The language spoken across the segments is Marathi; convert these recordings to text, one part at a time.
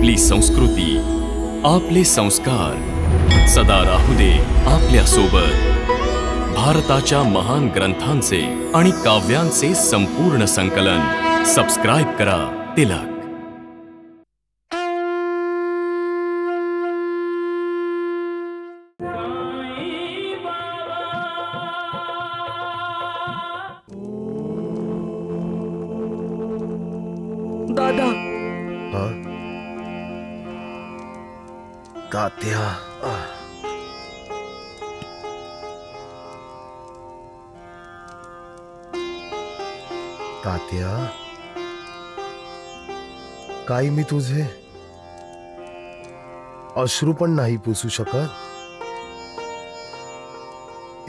आपली संस्कृती, आपले संस्कार सदा राहू दे आपल्या सोबत। भारताच्या महान ग्रंथांचे आणि काव्यांचे संपूर्ण संकलन सबस्क्राइब करा तिलक। दादा। हाँ? तात्या। तात्या, काय मी तुझे अश्रू पण नाही पुसू शकत?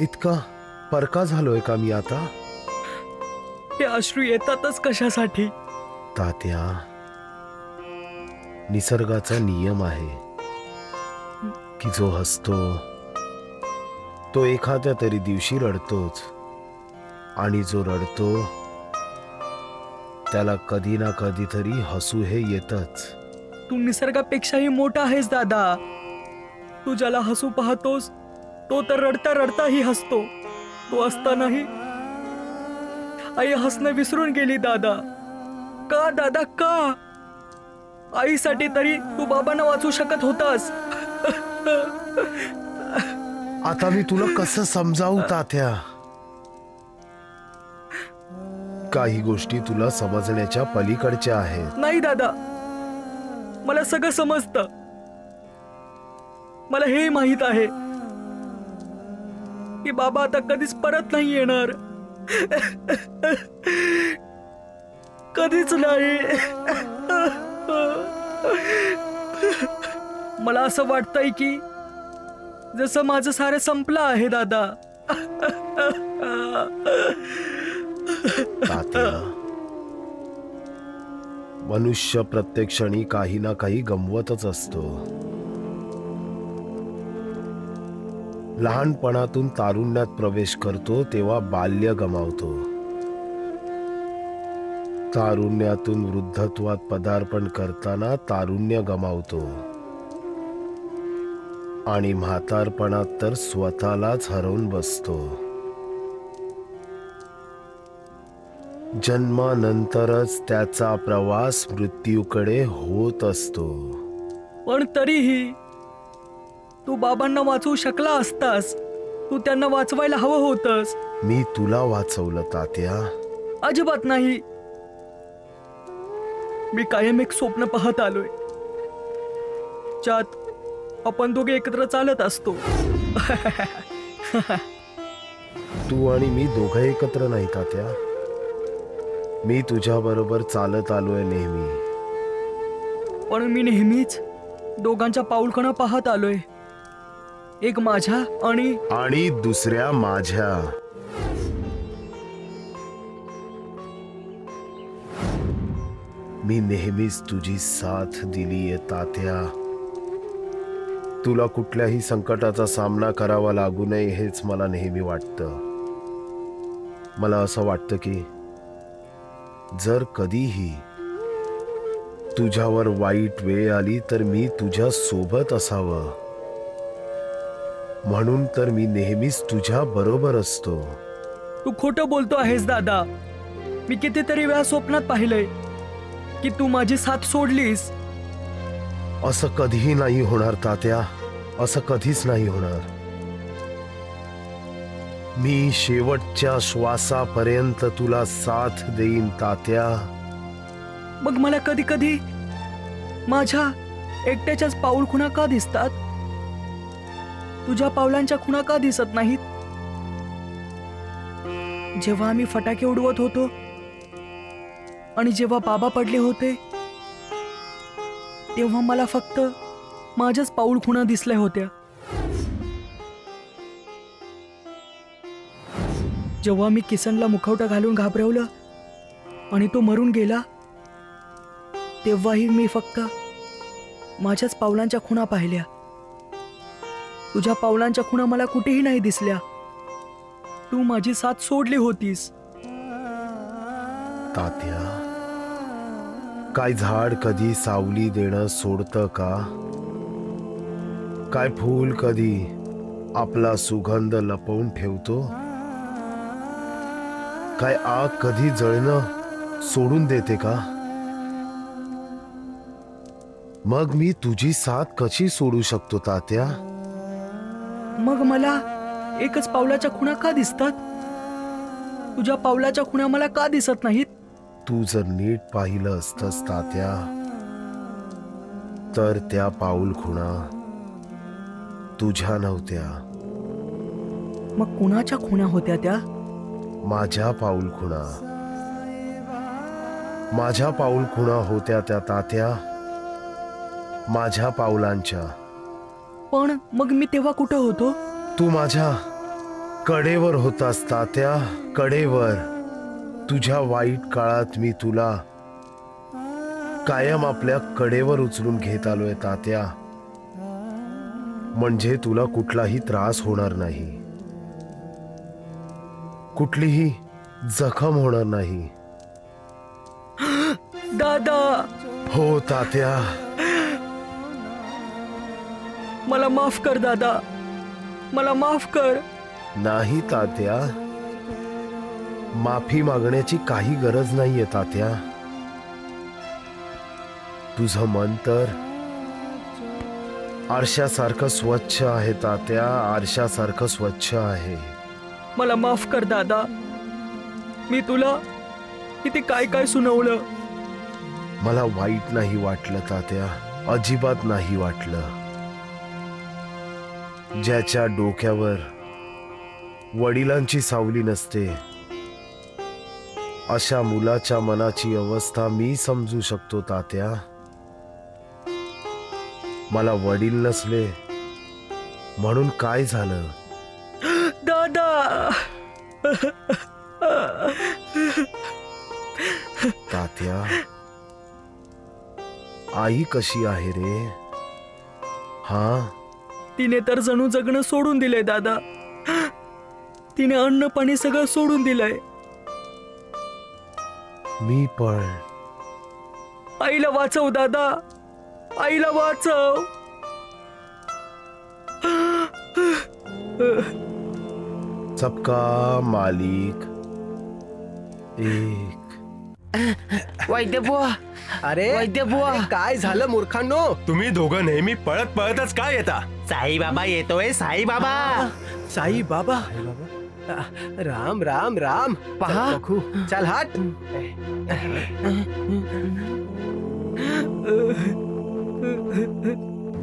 इतका परका झालोय का मी आता? हे अश्रू येतातच कशासाठी? तात्या, निसर्गाचा नियम आहे की जो हसतो तो एखाद्या तरी दिवशी रडतोच, आणि जो रडतो त्याला कधी ना कधीतरी हसू हे येतच। तू निसर्गापेक्षाही मोठा आहेस दादा। तू ज्याला हसू पाहतोस तो तर रडता रडताही हसतो। तो असतानाही आई हसणं विसरून गेली दादा। का दादा, का? आईसाठी तरी तू बाबांना वाचू शकत होतास। आता मी तुला कसं समजावू तात्या? काही गोष्टी तुला समजण्याच्या पलीकडच्या आहेत। नाही दादा, मला सगळं समजतं। मला हे माहित आहे की बाबा आता कधीच परत नाही येणार। कधीच नाही। मला असं वाटतंय की जसं माझं सारं संपलं आहे दादा। तात्या, मनुष्य प्रत्येक क्षणी काही ना काही गमवतच असतो। लहानपणातून तारुण्यात प्रवेश करतो तेव्हा बाल्य गमावतो। तारुण्यातून वृद्धत्वात पदार्पण करताना तारुण्य गमावतो, आणि म्हातारपणात तर स्वतःलाच हरवून बसतो। जन्मानंतरच त्याचा प्रवास मृत्यूकडे होत असतो। पण तरीही तू बाबांना वाचवू शकला असतास। तू त्यांना वाचवायला हवं होतंस। मी तुला वाचवलं तात्या? अजिबात नाही। मी कायम एक स्वप्न पाहत आलोय ज्यात आपण दोघे एकत्र चालत असतो। तू आणि मी दोघं एकत्र नाही तात्या। मी तुझ्या बरोबर चालत आलोय नेहमी। पण मी नेहमीच दोघांच्या पाऊलखणा पाहत आलोय, एक माझ्या आणि दुसऱ्या माझ्या। मी नेहमीच तुझी साथ दिलीये तात्या। तुला कुठल्याही संकटाचा सामना करावा लागू नये हेच मला नेहमी वाटतं। मला असं वाटतं की जर कधीही तुझ्यावर वाईट वेळ आली तर मी तुझ्या सोबत असावं, म्हणून तर मी नेहमीच तुझ्या बरोबर असतो। तू खोटं बोलतो आहेस दादा। मी कितीतरी वेळा स्वप्नात पाहिलंय की तू माझी साथ सोडलीस। असं कधीही नाही होणार तात्या, असं कधीच नाही होणार। मी शेवटच्या श्वासापर्यंत तुला साथ देईन तात्या। मग मला कधी कधी माझ्या एकट्याच्याच पाऊल खुणा का दिसतात? तुझ्या पावलांच्या खुणा का दिसत नाहीत? जेव्हा आम्ही फटाके उडवत होतो आणि जेव्हा बाबा पडले होते तेव्हा मला फक्त माझ्याच पाऊल खुणा दिसल्या होत्या। जेव्हा मी किसनला मुखवटा घालून घाबरवलं आणि तो मरून गेला तेव्हाही मी फक्त माझ्याच पावलांच्या खुणा पाहिल्या। तुझ्या पावलांच्या खुणा मला कुठेही नाही दिसल्या। तू माझी साथ सोडली होतीस। तात्या, काय झाड कधी सावली देणं सोडतं का? काय फूल कधी आपला सुगंध लपवून ठेवतो? काय आग कधी जळणं सोडून देते का? मग मी तुझी साथ कशी सोडू शकतो तात्या? मग मला एकच पावलाच्या खुणा का दिसतात? तुझ्या पावलाच्या खुणा मला का दिसत नाहीत? तू जर नीट पाहिलं असतंस तात्या, तर त्या पाऊल खुणा तुझ्या नव्हत्या. मग कुणाच्या खुणा होत्या त्या? माझ्या पाऊल खुणा. माझ्या पाऊल खुणा होत्या त्या तात्या, माझ्या पावलांच्या. पण मग मी तेव्हा कुठं होतो? तू माझ्या कडेवर होतास तात्या, कडेवर. तुझ्या वाईट काळात मी तुला कायम आपल्या कडेवर उचलून घेत आलोय तात्या, म्हणजे तुला कुठलाही त्रास होणार नाही, कुठलीही जखम होणार नाही. दादा. हो तात्या. मला माफ कर दादा, मला माफ कर. नाही तात्या, माफी मागण्याची काही गरज नाहीये तात्या. तुझं मन तर आरशासारखं स्वच्छ आहे तात्या, आरशासारखं स्वच्छ आहे. मला माफ कर दादा. मी तुला किती काय काय सुनावलं. मला वाईट नाही वाटलं तात्या, अजिबात नाही वाटलं. ज्याच्या डोक्यावर वडिलांची सावली नसते, अशा मुलाच्या मनाची अवस्था मी समजू शकतो तात्या. मला वडील नसले म्हणून काय झालं दादा? तात्या, आई कशी आहे रे? हा, तिने तर जणू जगणं सोडून दिलंय दादा. तिने अन्न पाणी सगळं सोडून दिलंय. मी पण. आईला वाचव दादा, आईला वाचव. सबका मालिक एक. वैद्य बुवा. अरे वैद्य बुवा. काय झालं मूर्खांनो? तुम्ही दोघं नेहमी पळत पळतच काय येता? साई बाबा येतोय, साई बाबा. साई बाबा. राम राम राम. पहा. चल बघू. चल हट.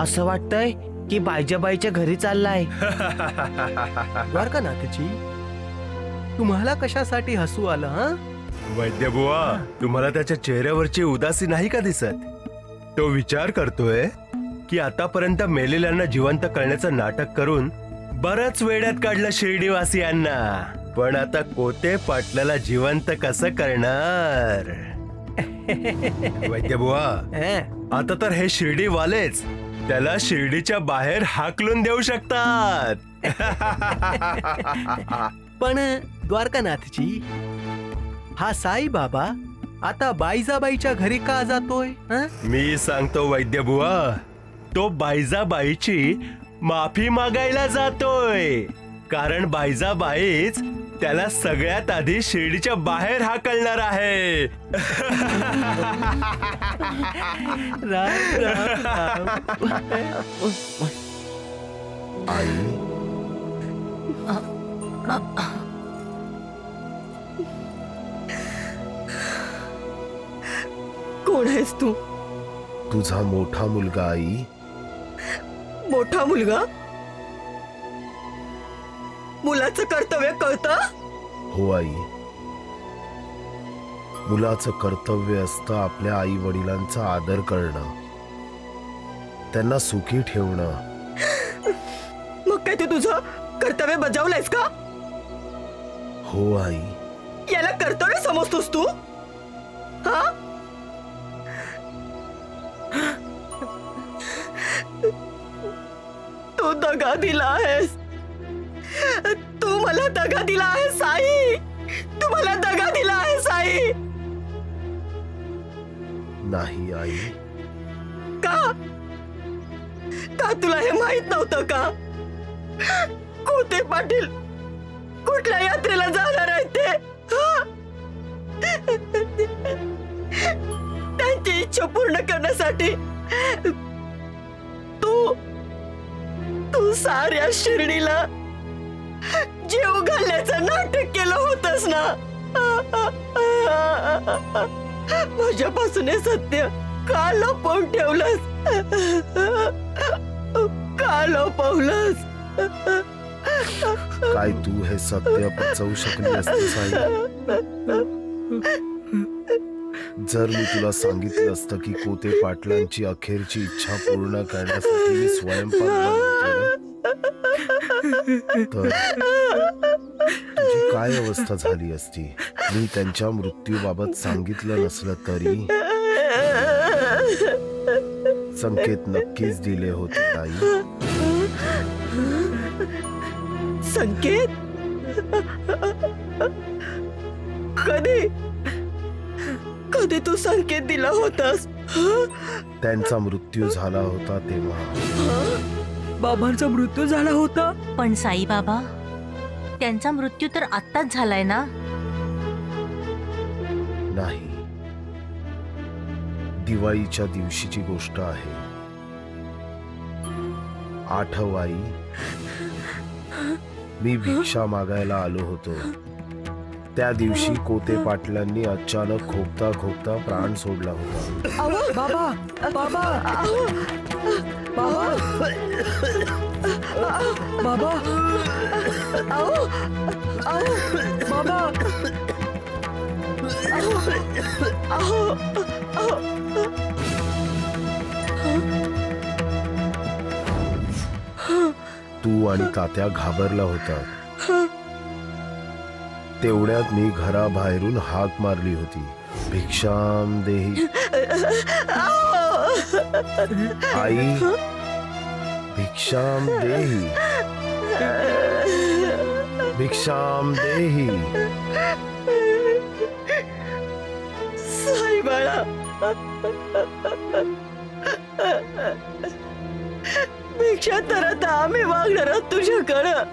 असं वाटतंय की बायजाबाईच्या घरी चाललाय. द्वारकानाथजी, तुम्हाला कशासाठी हसू आलं? हा, वैद्यबुवा, तुम्हाला त्याच्या चेहऱ्यावरची उदासी नाही का दिसत? तो विचार करतोय की आतापर्यंत मेलेल्यांना जिवंत करण्याचं नाटक करून बरंच वेड्यात काढलं शिर्डीवासियांना, पण आता कोते पाटलाला जिवंत कसं करणार? वैद्यबुवा, आता तर हे शिर्डीवालेच त्याला शिर्डीच्या बाहेर हाकलून देऊ शकतात. पण द्वारकानाथजी, हा साई बाबा आता बाईजाबाईच्या घरी का जातोय? मी सांगतो वैद्यबुवा, तो बाईजाबाईची माफी मागायला जातोय, कारण बाईजाबाईच त्याला सगळ्यात आधी शिर्डीच्या बाहेर हाकलणार आहे. राम राम राम. आई, कोण आहेस तू? तुझा मोठा मुलगा आई. मोठा मुलगा? मुलाचं कर्तव्य कळतं? हो आई, मुलाचं कर्तव्य असतं आपल्या आई वडिलांचा आदर करणं, त्यांना सुखी ठेवणं. मग काय ते तुझं कर्तव्य बजावलंयस का? हो आई. याला कर्तव्य समजतोस तू? हा, तू दगा दिला आहेस, तू मला दगा दिला आहे साई, तू मला दगा दिला आहे साई. नाही आई. का का तुला हे माहित नव्हतं का? कोते पाटील कुठल्या यात्रेला जाणार आहेत ते? त्यांची इच्छा पूर्ण करण्यासाठी तू साऱ्या शिर्डीला जीव घालण्याचं नाटक केलं होतंस ना. माझ्यापासून हे सत्य का लपवून ठेवलंस? का लपवलंस? काय तू हे सत्य पचवू शकली असतीस आई? जर मी तुला सांगितलं असतं की कोते पाटलांची अखेरची इच्छा पूर्ण करण्यासाठी मी स्वयंपाक तर तुझी काय अवस्था झाली असती? मी त्यांच्या मृत्यूबाबत सांगितलं नसलं तरी संकेत नक्कीच दिले होते आई. संकेत? कधी तू संकेत दिला होतास? त्यांचा मृत्यू झाला होता तेव्हा. बाबांचा मृत्यू झाला होता? पण साई बाबा, त्यांचा मृत्यू तर आत्ताच झालाय ना? नाही, दिवाळीच्या दिवशीची गोष्ट आहे. आठव आई, मी भिक्षा मागायला आलो होतो. त्या दिवशी कोते पाटलांनी अचानक खोकता खोकता प्राण सोडला होता. बाबा बाबा बाबा बाबा बाबा तू आणि तात्या घाबरला होता. तेवढ्यात मी घराबाहेरून हाक मारली होती, भिक्षाम देही. आई, भिक्षाम देही, भिक्षाम देही. साई बाळा, भिक्षा तर आता आम्ही मागणार आहोत तुझ्याकडं.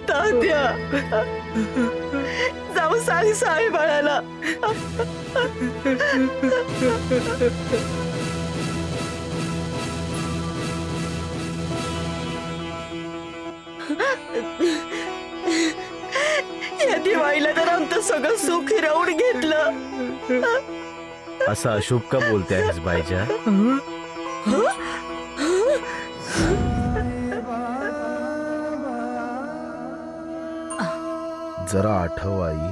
तात्या, जाऊ सांग साई बाळाला. या दिवाळीला तर आमचं सगळं सुख हिरावून घेतलं. असं अशुभ का बोलते आहेस बाईजा? जरा आठव आई,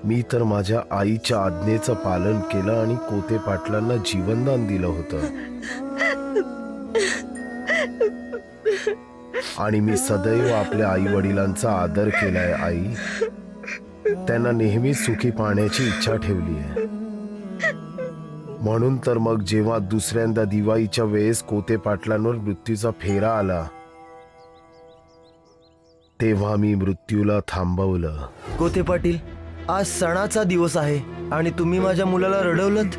मी तर माझ्या आईच्या आज्ञेचं पालन केलं आणि कोते पाटलांना जीवनदान दिलं होतं. आणि मी सदैव आपल्या आई वडिलांचा आदर केलाय आई. त्यांना नेहमी सुखी पाहण्याची इच्छा ठेवली आहे. म्हणून तर मग जेव्हा दुसऱ्यांदा दिवाळीच्या वेळेस कोते पाटलांवर मृत्यूचा फेरा आला, तेव्हा मी मृत्यूला थांबवलं. कोते पाटील, आज सणाचा दिवस आहे आणि तुम्ही माझ्या मुलाला रडवलत.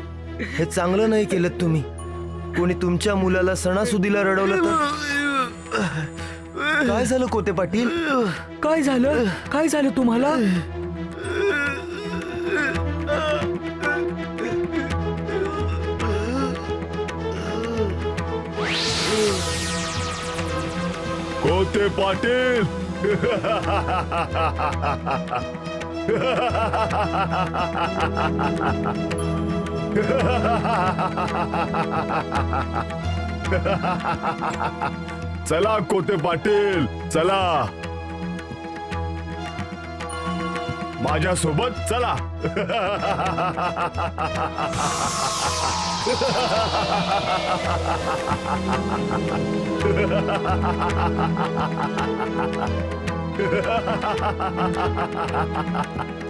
हे चांगलं नाही केलं तुम्ही. कोणी तुमच्या मुलाला सणासुदीला रडवलं तर काय झालं कोते पाटील? काय झालं तुम्हाला? कोते पाटील, चला कोते पाटील, चला माझ्यासोबत चला.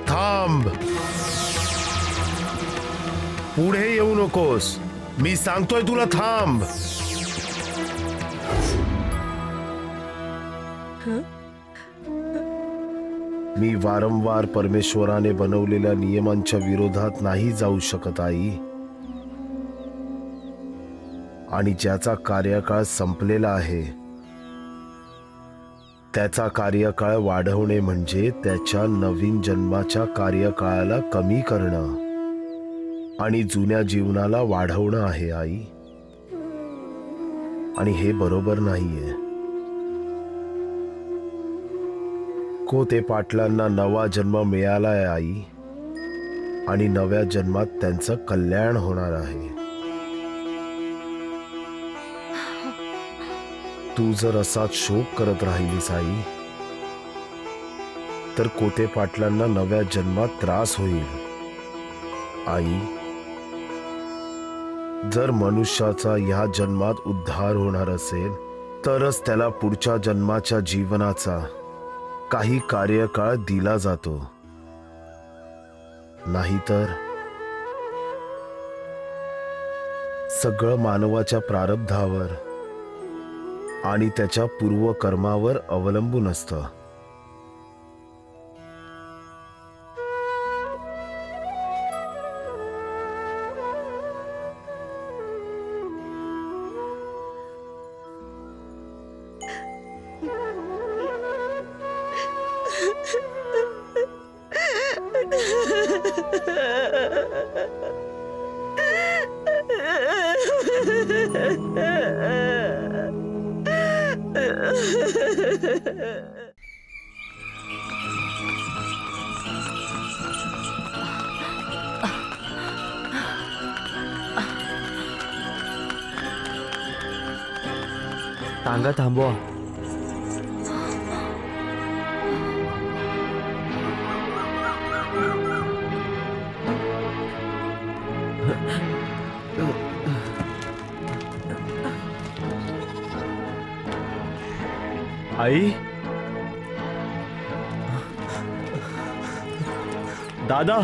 थांब, पुढे येऊ नकोस. मी सांगतोय तुला थांब. मी वारंवार परमेश्वराने बनवलेल्या नियमांच्या विरोधात नाही जाऊ शकत आई. आणि ज्याचा कार्यकाळ संपलेला आहे त्याचा कार्यकाळ वाढवणे म्हणजे त्याच्या नवीन जन्माच्या कार्यकाळाला कमी करणं आणि जुन्या जीवनाला वाढवणं आहे आई. आणि हे बरोबर नाहीये. कोते पाटलांना नवा जन्म मिळालाय आई आणि नव्या जन्मात त्यांचं कल्याण होणार आहे. तू जर असाच शोक करत राहिलीस आई तर कोते पाटलांना नव्या जन्मात त्रास होईल आई. जर मनुष्याचा ह्या जन्मात उद्धार होणार असेल तरच त्याला पुढच्या जन्माच्या जीवनाचा काही कार्यकाळ दिला जातो. नाहीतर सगळं मानवाच्या प्रारब्धावर आणि त्याच्या पूर्वकर्मावर अवलंबून असतं. टांगा थांबवा. आई, दादा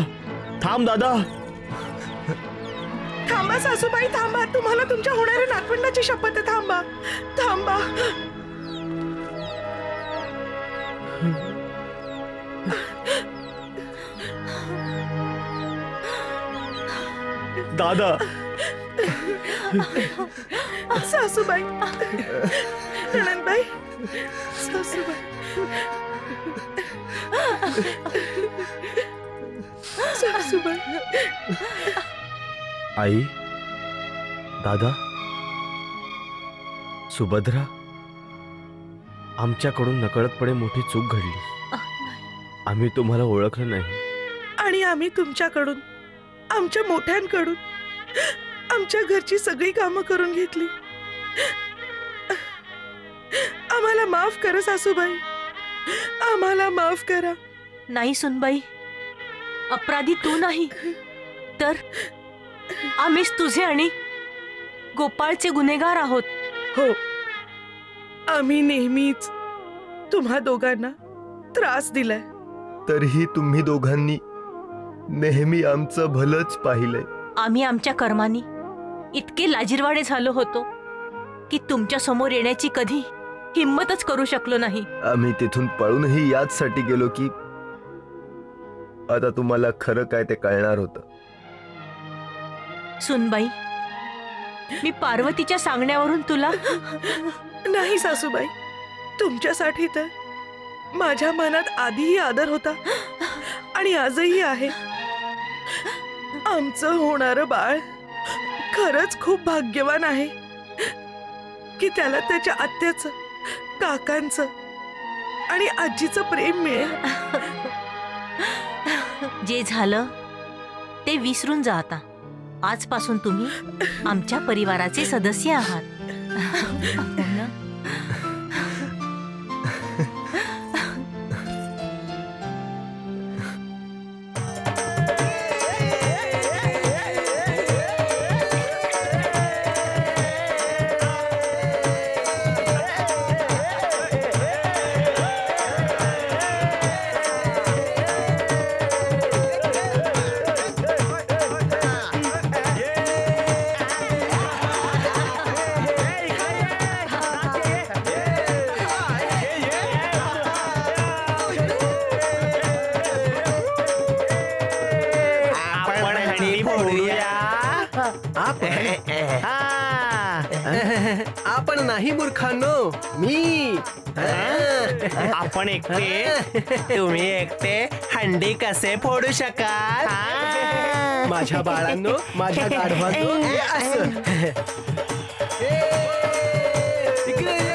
थांब. दादा थांबा सासूबाई, थांबा. तुम्हाला तुमच्या होणाऱ्या नातवंडाची शपथ आहे. थांबा थांबा. दादा. सासूबाई, नणंदबाई, सासूबाई, सासूबाई. आई, दादा, सुभद्रा, आमच्याकडून नकळतपणे मोठी चूक घडली. आम्ही तुम्हाला ओळखलं नाही. आणि आम्ही तुमच्याकडून, आमच्या मोठ्यांकडून आमच्या घरची सगळी कामं करून घेतली. आम्हाला माफ करा सासूबाई, आम्हाला माफ करा. नाही सुनबाई, अपराधी तू नाही तर आम्हीच तुझे आणि गोपाळचे गुन्हेगार आहोत. हो, आम्ही नेहमीच तुम्हा दोघांना त्रास दिलाय. तरीही तुम्ही दोघांनी नेहमी आमचं भलंच पाहिलंय. आम्ही आमच्या कर्मानी इतके लाजिरवाडे झालो होतो की तुमच्या समोर येण्याची कधी हिम्मतच करू शकलो नाही. आम्ही तिथून पळूनही याचसाठी गेलो की आता तुम्हाला खरं काय ते कळणार होतं. सुनबाई, मी पार्वतीच्या सांगण्यावरून तुला नाही सासूबाई, तुमच्यासाठी तर माझ्या मनात आधीही आदर होता आणि आजही आहे. आमचं होणारं बाळ खरंच खूप भाग्यवान आहे की त्याला त्याच्या आत्याचं, काकांचं आणि आजीचं प्रेम मिळेल. जे झालं ते विसरून जा आता. आजपासून तुम्ही आमच्या परिवाराचे सदस्य आहात. हो ना? नाही मूर्खांनो, मी. आपण एकटे, तुम्ही एकटे हंडी कसे फोडू शकाल? माझ्या बाळांनो, माझ्या गाढवांनो, हे असं. इकडे ये.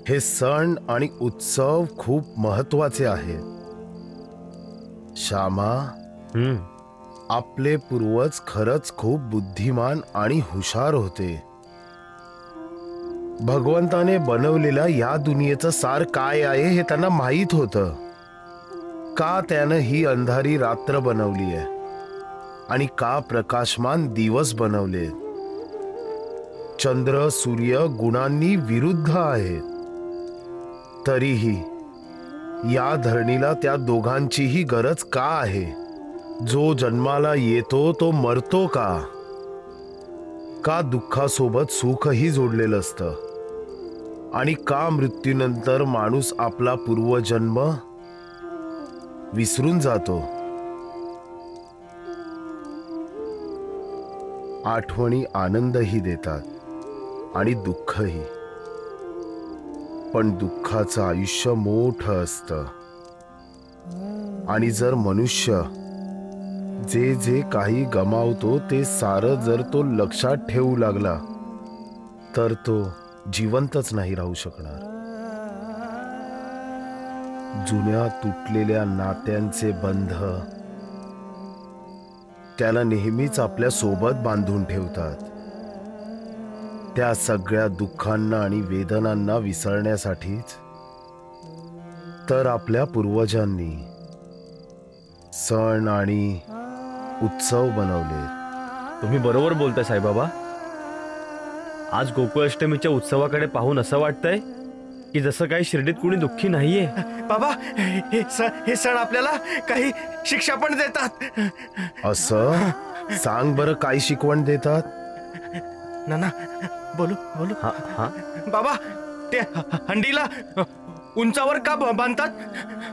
हे सण आणि उत्सव खूप महत्वाचे आहेत. श्यामा, आपले पूर्वज खरंच खूप बुद्धिमान आणि हुशार होते. भगवंताने बनवलेल्या या दुनियेचं सार काय आहे हे त्यांना माहीत होतं. का त्यानं ही अंधारी रात्र बनवली आहे आणि का प्रकाशमान दिवस बनवले. चंद्र सूर्य गुणांनी विरुद्ध आहेत, तरीही या धरणीला त्या दोघांचीही गरज का आहे. जो जन्माला येतो तो मरतो का? का दुःखासोबत सुखही जोडलेलं असतं? आणि का मृत्यूनंतर माणूस आपला पूर्वजन्म विसरून जातो? आठवणी आनंदही देतात आणि दुःखही, पण दुःखाचं आयुष्य मोठं असतं. आणि जर मनुष्य जे जे काही गमावतो ते सारं जर तो लक्षात ठेवू लागला तर तो जिवंतच नाही राहू शकणार. जुन्या तुटलेल्या नात्यांचे बंध त्याला नेहमीच आपल्या सोबत बांधून ठेवतात. त्या सगळ्या दुःखांना आणि वेदनांना विसरण्यासाठीच तर आपल्या पूर्वजांनी सण आणि उत्सव बनवले. तुम्ही बरोबर बोलताय साईबाबा. आज गोकुळाष्टमीच्या उत्सवाकडे पाहून असं वाटतंय की जसं काही शिर्डीत कुणी दुःखी नाहीये. बाबा, हे सण आपल्याला काही शिक्षा पण देतात. असं सांग बरं, काय शिकवण देतात? नाना, बोलू. हा. बाबा, ते हंडीला उंचावर का बांधतात?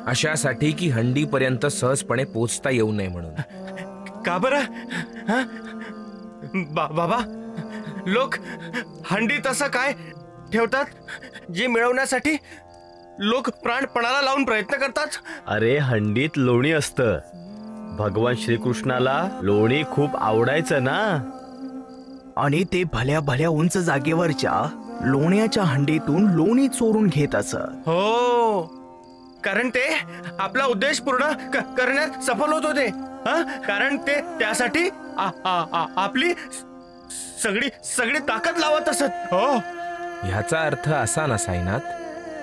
अशासाठी की हंडी पर्यंत सहजपणे पोहोचता येऊ नये म्हणून. का बरं? हा? बाबा, लोक हंडी तसं काय ठेवतात जे मिळवण्यासाठी लोक प्राणपणाला लावून प्रयत्न करतात? अरे हंडीत लोणी असतं. भगवान श्रीकृष्णाला लोणी खूप आवडायचं ना. आणि ते भल्या भल्या उंच जागेवरच्या लोण्याच्या हंडीतून लोणी चोरून घेत असत. हो, कारण ते आपला उद्देश पूर्ण करण्यात सफल होत होते. कारण ते त्यासाठी आपली सगळी ताकद लावत असत. हो, ह्याचा अर्थ असा ना साईनाथ,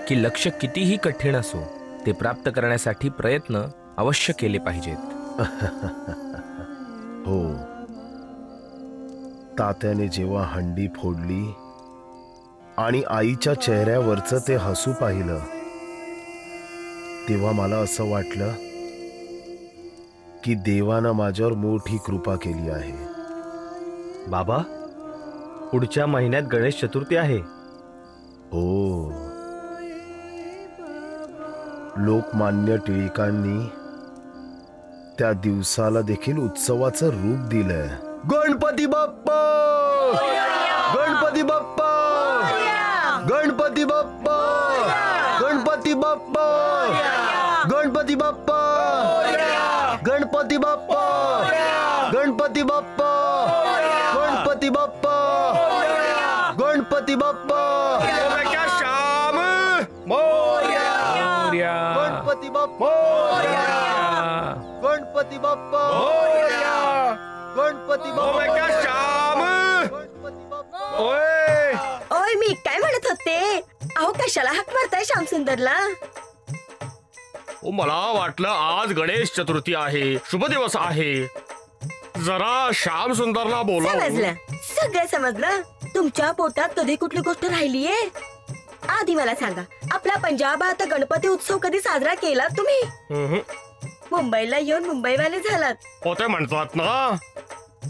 की लक्ष्य कितीही कठीण असो ते प्राप्त करण्यासाठी प्रयत्न अवश्य केले पाहिजेत. हो, तात्याने जेव्हा हंडी फोडली आणि आईच्या चेहऱ्यावरचं ते हसू पाहिलं, तेव्हा मला असं वाटलं की देवानं माझ्यावर मोठी कृपा केली आहे. बाबा, पुढच्या महिन्यात गणेश चतुर्थी आहे. हो, लोकमान्य टिळकांनी त्या दिवसाला देखील उत्सवाचं रूप दिलंय. गणपती बाप्पा, गणपती बाप्पा, गणपती बाप्पा, गणपती बाप्पा, गणपती बाप्पा, गणपती बाप्पा, गणपती बाप्पा, गणपती बाप्पा, गणपती बाप्पा, श्याम मोरया, गणपती बाप्पा, गणपती बाप्पा, गणपती बाप्पा, श्याम. ओय, मी काय म्हणत होते, अहो कशाला हाक मारताय श्यामसुंदरला? मला वाटलं आज गणेश चतुर्थी आहे, शुभ दिवस आहे, जरा श्याम सुंदरला बोला. समजलं, सगळं समजलं. तुमच्या पोटात कधी कुठली गोष्ट राहिलीये? आधी मला सांगा, आपला पंजाबात गणपती उत्सव कधी साजरा केला तुम्ही? मुंबईला येऊन मुंबईवाले झालात. होते म्हणतात ना,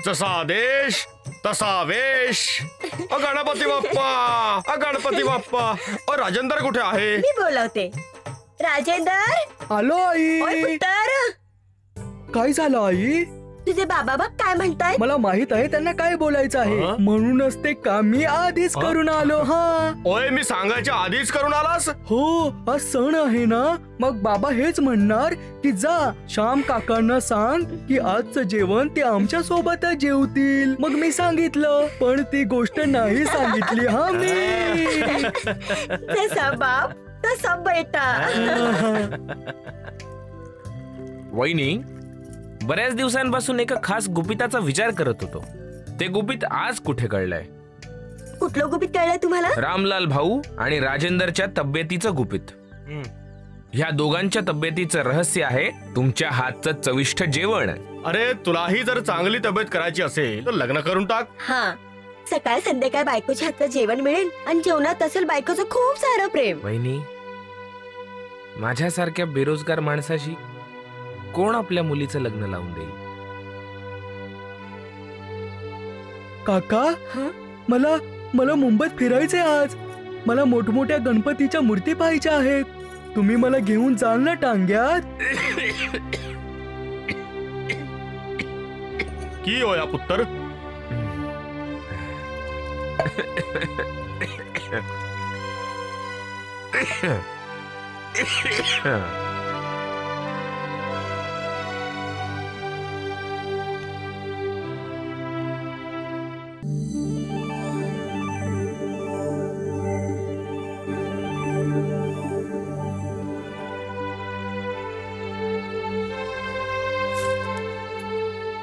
जसा आदेश तसा वेश. गणपती बाप्पा, गणपती बाप्पा. राजेंद्र कुठे आहे? मी बोलवते. राजेंद्र, आलो आई. ओय पुत्र, काय झालं आई? तुझे बाबा बघ काय म्हणताय. मला माहित आहे त्यांना काय बोलायचं आहे, म्हणूनच ते काम मी आधीच करून आलो. हा, ओय, मी सांगायच्या आधीच करून आलास? हो, आज सण आहे ना, मग बाबा हेच म्हणणार की जा श्याम काकांना सांग की आजचं जेवण ते आमच्या सोबतच जेवतील. मग मी सांगितलं, पण ती गोष्ट नाही सांगितली. हा, मी तसा बाप तसा बेटा. वहिनी, बऱ्याच दिवसांपासून एका खास गुपिताचा विचार करत होतो. ते गुपित आज कुठे कळलंय? कुठलं गुपित कळलंय तुम्हाला? रामलाल भाऊ आणि राजेंद्रच्या तब्येतीचं गुपित. ह्या दोघांच्या तब्येतीचं रहस्य आहे तुमच्या हातचं चविष्ट जेवण. अरे, तुलाही जर चांगली तब्येत करायची असेल तर लग्न करून टाक. हा, सकाळ संध्याकाळ बायकोच्या हातचं जेवण मिळेल आणि जेवणात असेल बायकोचं खूप सारं प्रेम. वहिनी, माझ्यासारख्या बेरोजगार माणसाशी कोण आपल्या मुलीचं लग्न लावून देईल? काका, मला मुंबईत फिरायचंय आज. मला मोठमोठ्या गणपतीच्या मूर्ती पाहायच्या आहेत. तुम्ही मला घेऊन जाल ना टांग्यात? की होया पुत्र?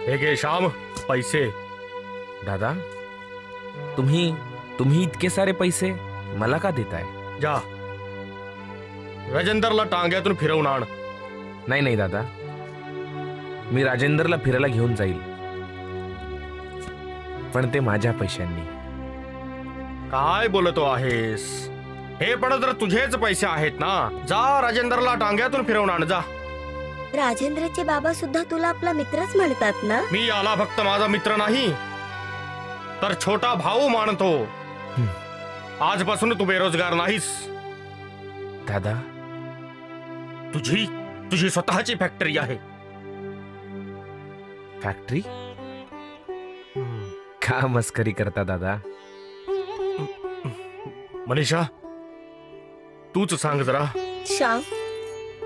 हे घे श्याम, पैसे. दादा, तुम्ही इतके सारे पैसे मला का देताय? जा, राजेंद्रला टांग्यातून फिरवून आण. नाही दादा, मी राजेंद्रला फिरायला घेऊन जाईल, पण ते माझ्या पैशांनी. काय बोलतो आहेस? हे पण तर तुझेच पैसे आहेत ना. जा, राजेंद्रला टांग्यातून फिरवून आण. जा. राजेंद्रचे बाबा सुद्धा तुला आपला मित्रच म्हणतात ना? मी याला फक्त माझा मित्र नाही तर छोटा भाऊ मानतो. आजपासून तू बेरोजगार नाहीस. दादा, तुझी स्वतःची फॅक्टरी आहे. फॅक्टरी? का मस्करी करता दादा? मनीषा, तूच सांग जरा. श्याम,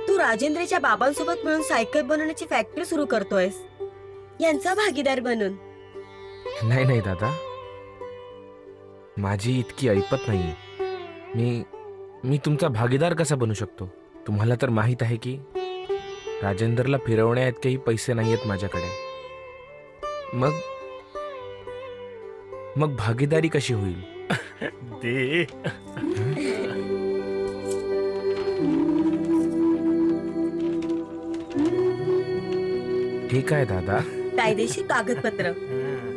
तू राजेंद्रच्या बाबांसोबत मिळून सायकल बनवण्याची फॅक्टरी सुरू करतोयस, यांचा भागीदार बनून. नाही दादा, माझी इतकी ऐपत नाही. मी तुमचा भागीदार कसा बनू शकतो? तुम्हाला तर माहित आहे की राजेंद्रला फिरवण्या इतकेही पैसे नाहीयेत माझ्याकडे. मग भागीदारी कशी होईल? दे. ठीक आहे दादा. कायदेशीर कागदपत्र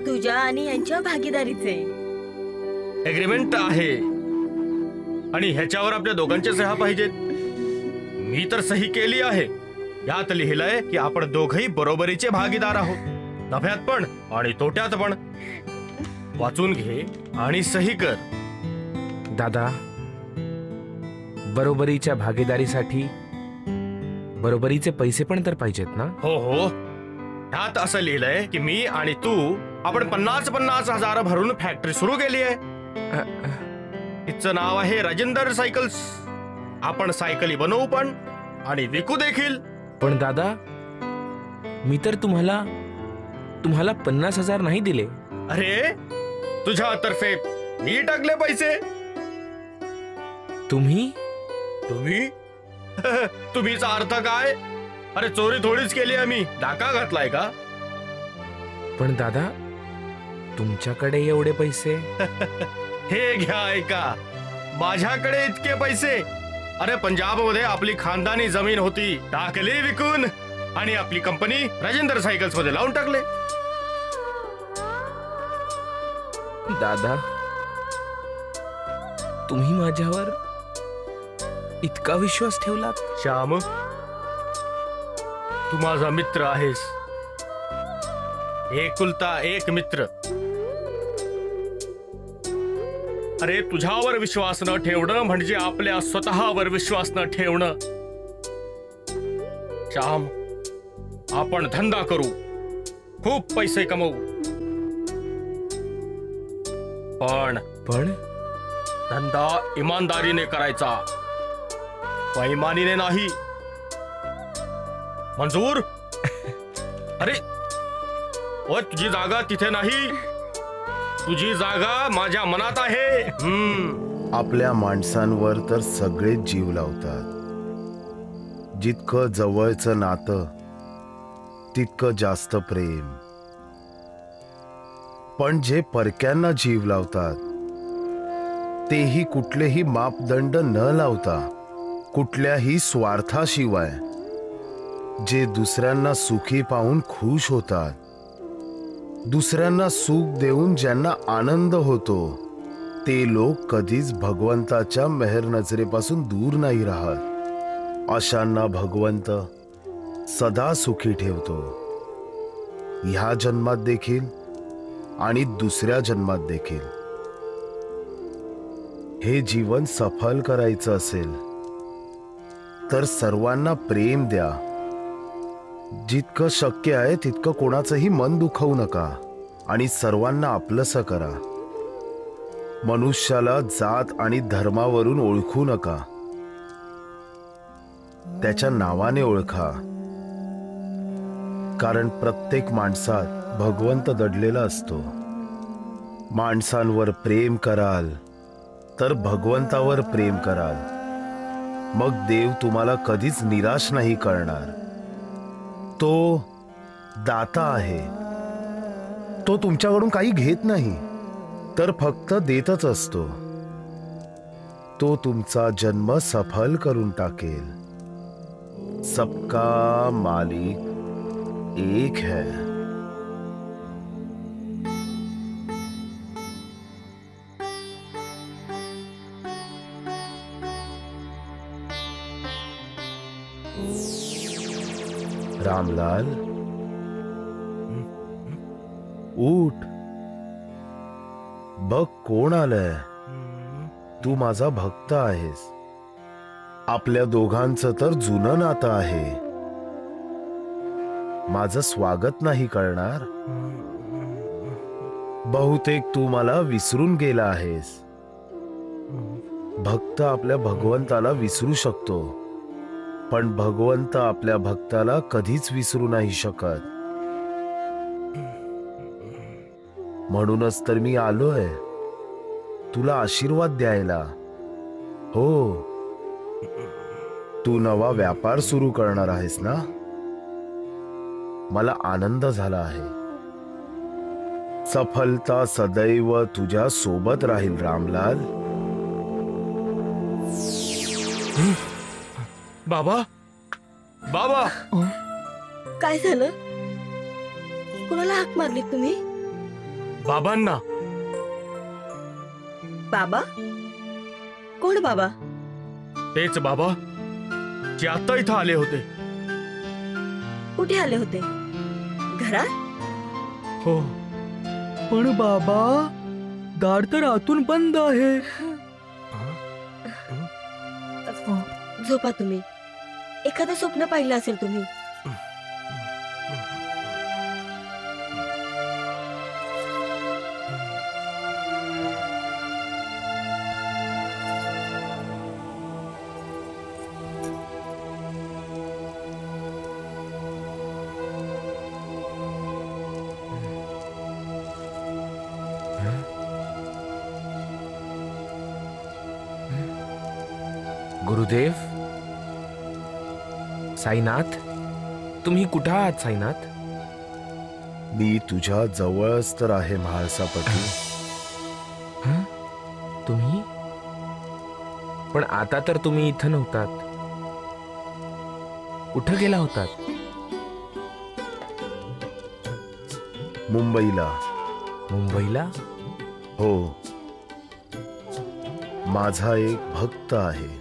तुझ्या आणि यांच्या भागीदारीचे एग्रीमेंट आहे आणि ह्याच्यावर आपल्या दोघांच्या सह्या पाहिजेत. मी तर सही केली आहे. यात लिहिलंय की आपण दोघही बरोबरीचे भागीदार आहोत, नफ्यात पण आणि तोट्यात पण. वाचून घे आणि सही कर. दादा, बरोबरीच्या भागीदारीसाठी बरोबरीचे पैसे पण तर पाहिजेत ना? हो. ह्यात असं लिहिलंय की मी आणि तू आपण 50,000 भरून फॅक्टरी सुरू केली आहे. तिचं नाव आहे राजेंद्र सायकल्स. आपण सायकली बनवू पण आणि विकू देखील. पण दादा, मी तर तुम्हाला 50,000 नाही दिले. अरे, तुझ्यातर्फे मी टाकले पैसे. तुम्ही तुम्हीचा अर्थ काय? अरे, चोरी थोडीच केली आम्ही, डाका घातलाय का? पण दादा, तुमच्याकडे एवढे पैसे? हे घ्या, ऐका. माझ्याकडे इतके पैसे? अरे, पंजाब मध्ये आपली खानदानी जमीन होती, टाकली विकून आणि आपली कंपनी राजेंद्र सायकल्स मध्ये लावून टाकले. दादा, तुम्ही माझ्यावर इतका विश्वास ठेवलात? श्याम, तू माझा मित्र आहेस, एकुलता एक मित्र. अरे, तुझ्यावर विश्वास न ठेवणं म्हणजे आपल्या स्वतःवर विश्वास न ठेवणं. श्याम, आपण धंदा करू, खूप पैसे कमवू, पण धंदा इमानदारीने करायचा, बेईमानीने नाही. मंजूर? अरे, ओ, तुझी जागा तिथे नाही, तुझी जागा माझ्या मनात आहे. आपल्या माणसांवर तर सगळेच जीव लावतात. जितकं जवळचं नातं तितकं जास्त प्रेम. पण जे परक्यांना जीव लावतात तेही कुठलेही मापदंड न लावता, कुठल्याही स्वार्थाशिवाय, जे दुसऱ्यांना सुखी पाहून खुश होतात, दुसऱ्यांना सुख देऊन ज्यांना आनंद होतो, ते लोक कधीच भगवंताच्या मेहर नजरेपासून दूर नाही राहत. अशांना भगवंत सदा सुखी ठेवतो, ह्या जन्मात देखील आणि दुसऱ्या जन्मात देखील. हे जीवन सफल करायचं असेल तर सर्वांना प्रेम द्या. जितकं शक्य आहे तितकं कोणाचंही मन दुखवू नका आणि सर्वांना आपलंसं करा. मनुष्याला जात आणि धर्मावरून ओळखू नका, त्याच्या नावाने ओळखा. कारण प्रत्येक माणसात भगवंत दडलेला असतो. माणसांवर प्रेम कराल तर भगवंतावर प्रेम कराल, मग देव तुम्हाला कधीच निराश नाही करणार. तो दाता आहे. तो तुमच्याकडून काही घेत नाही, तर फक्त देतच असतो. तो तुमचा जन्म सफल करून टाकेल. सबका मालिक एक है. रामलाल, उठ, बघ कोण आलंय. तू माझा भक्त आहेस. आपल्या दोघांचं तर जुनं नातं आहे. माझं स्वागत नाही करणार? बहुतेक तू मला विसरून गेला आहेस. भक्त आपल्या भगवंताला विसरू शकतो, पण भगवंत आपल्या भक्ताला कधीच विसरू नाही शकत. म्हणूनच तर मी आलोय तुला आशीर्वाद द्यायला. हो, तू नवा व्यापार सुरू करणार आहेस ना? मला आनंद झाला आहे. सफलता सदैव तुझ्या सोबत राहील रामलाल. बाबा, बाबा, काय झालं? कुणाला हाक मारली तुम्ही? बाबांना. बाबा? कोण बाबा? तेच बाबा जे आता इथं आले होते. कुठे आले होते? घरात? हो. पण बाबा, दार तर आतून बंद आहे. झोपा तुम्ही. एखादं स्वप्न पाहिलं असेल तुम्ही. गुरुदेव, साईनाथ, तुम्ही कुठं आहात साईनाथ? मी तुझ्या जवळच तर आहे म्हाळसापती. तुम्ही? पण आता तर तुम्ही इथं नव्हतात. कुठं गेला होतात? मुंबईला. मुंबईला? हो. माझा एक भक्त आहे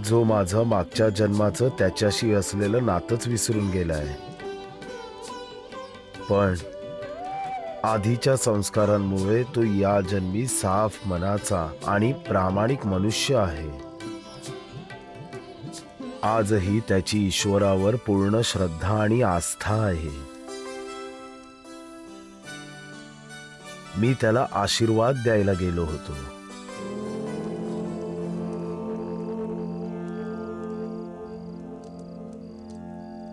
जो माझं मागच्या जन्माचं त्याच्याशी असलेलं नातंच विसरून गेलाय. पण आधीच्या संस्कारांमुळे तो या जन्मी साफ मनाचा आणि प्रामाणिक मनुष्य आहे. आजही त्याची ईश्वरावर पूर्ण श्रद्धा आणि आस्था आहे. मी त्याला आशीर्वाद द्यायला गेलो होतो.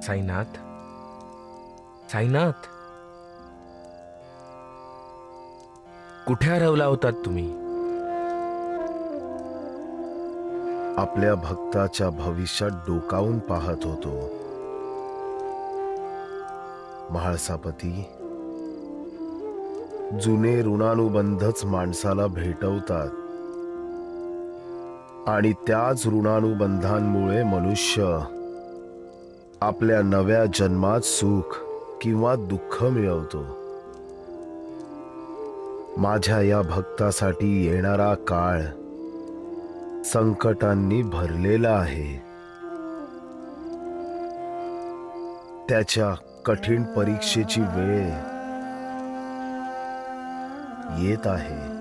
साईनाथ, साईनाथ, कुठे हरवला होतात तुम्ही? आपल्या भक्ताच्या भविष्यात डोकावून पाहत होतो. म्हाळसापती, जुने ऋणानुबंधच माणसाला भेटवतात आणि त्याच ऋणानुबंधांमुळे मनुष्य आपल्या नव्या जन्मात सुख किंवा दुःख मिळवतो. माझ्या या भक्तासाठी येणारा काळ संकटांनी भरलेला आहे. त्याच्या कठीण परीक्षेची वेळ येत आहे.